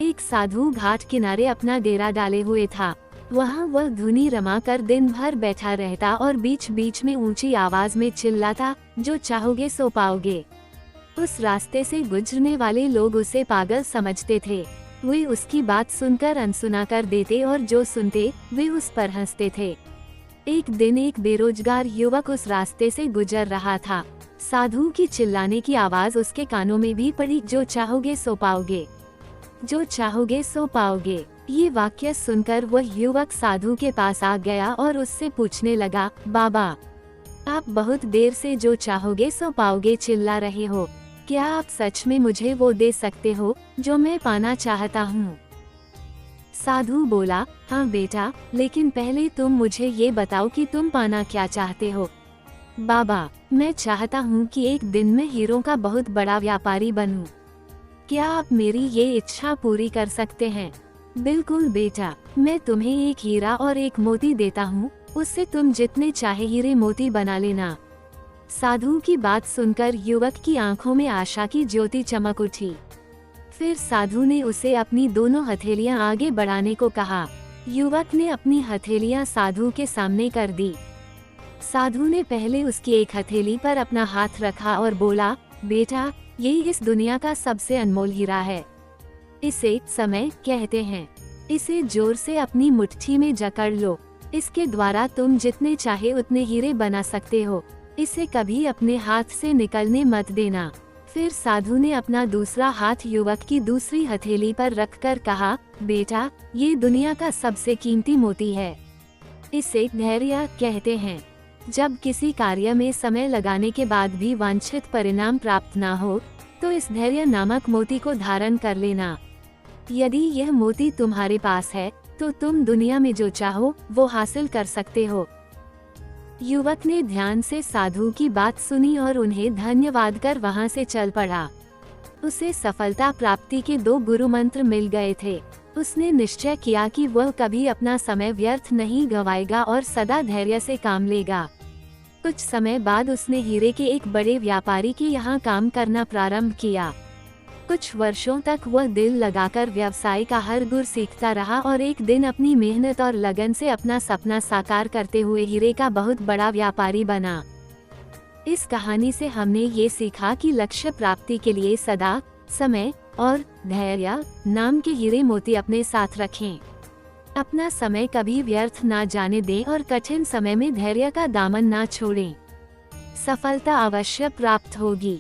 एक साधु घाट किनारे अपना डेरा डाले हुए था। वहाँ वह धुनी रमा कर दिन भर बैठा रहता और बीच बीच में ऊंची आवाज में चिल्लाता, जो चाहोगे सो पाओगे। उस रास्ते से गुजरने वाले लोग उसे पागल समझते थे। वे उसकी बात सुनकर अनसुना कर देते और जो सुनते वे उस पर हंसते थे। एक दिन एक बेरोजगार युवक उस रास्ते से गुजर रहा था। साधु की चिल्लाने की आवाज उसके कानों में भी पड़ी, जो चाहोगे सो पाओगे, जो चाहोगे सो पाओगे। ये वाक्य सुनकर वह युवक साधु के पास आ गया और उससे पूछने लगा, बाबा, आप बहुत देर से जो चाहोगे सो पाओगे चिल्ला रहे हो, क्या आप सच में मुझे वो दे सकते हो जो मैं पाना चाहता हूँ? साधु बोला, हाँ बेटा, लेकिन पहले तुम मुझे ये बताओ कि तुम पाना क्या चाहते हो। बाबा, मैं चाहता हूँ कि एक दिन मैं हीरों का बहुत बड़ा व्यापारी बनूं। क्या आप मेरी ये इच्छा पूरी कर सकते हैं? बिल्कुल बेटा, मैं तुम्हें एक हीरा और एक मोती देता हूँ, उससे तुम जितने चाहे हीरे मोती बना लेना। साधु की बात सुनकर युवक की आंखों में आशा की ज्योति चमक उठी। फिर साधु ने उसे अपनी दोनों हथेलियां आगे बढ़ाने को कहा। युवक ने अपनी हथेलियां साधु के सामने कर दी। साधु ने पहले उसकी एक हथेली पर अपना हाथ रखा और बोला, बेटा, ये इस दुनिया का सबसे अनमोल हीरा है। इसे समय कहते हैं। इसे जोर से अपनी मुट्ठी में जकड़ लो। इसके द्वारा तुम जितने चाहे उतने हीरे बना सकते हो। इसे कभी अपने हाथ से निकलने मत देना। फिर साधु ने अपना दूसरा हाथ युवक की दूसरी हथेली पर रखकर कहा, बेटा, ये दुनिया का सबसे कीमती मोती है। इसे धैर्य कहते हैं। जब किसी कार्य में समय लगाने के बाद भी वांछित परिणाम प्राप्त ना हो, तो इस धैर्य नामक मोती को धारण कर लेना। यदि यह मोती तुम्हारे पास है, तो तुम दुनिया में जो चाहो वो हासिल कर सकते हो। युवक ने ध्यान से साधु की बात सुनी और उन्हें धन्यवाद कर वहां से चल पड़ा। उसे सफलता प्राप्ति के 2 गुरु मंत्र मिल गए थे। उसने निश्चय किया कि वह कभी अपना समय व्यर्थ नहीं गंवाएगा और सदा धैर्य से काम लेगा। कुछ समय बाद उसने हीरे के एक बड़े व्यापारी के यहाँ काम करना प्रारंभ किया। कुछ वर्षों तक वह दिल लगाकर व्यवसाय का हर गुर सीखता रहा और एक दिन अपनी मेहनत और लगन से अपना सपना साकार करते हुए हीरे का बहुत बड़ा व्यापारी बना। इस कहानी से हमने ये सीखा कि लक्ष्य प्राप्ति के लिए सदा समय और धैर्य नाम के हीरे मोती अपने साथ रखें। अपना समय कभी व्यर्थ ना जाने दें और कठिन समय में धैर्य का दामन ना छोड़ें। सफलता अवश्य प्राप्त होगी।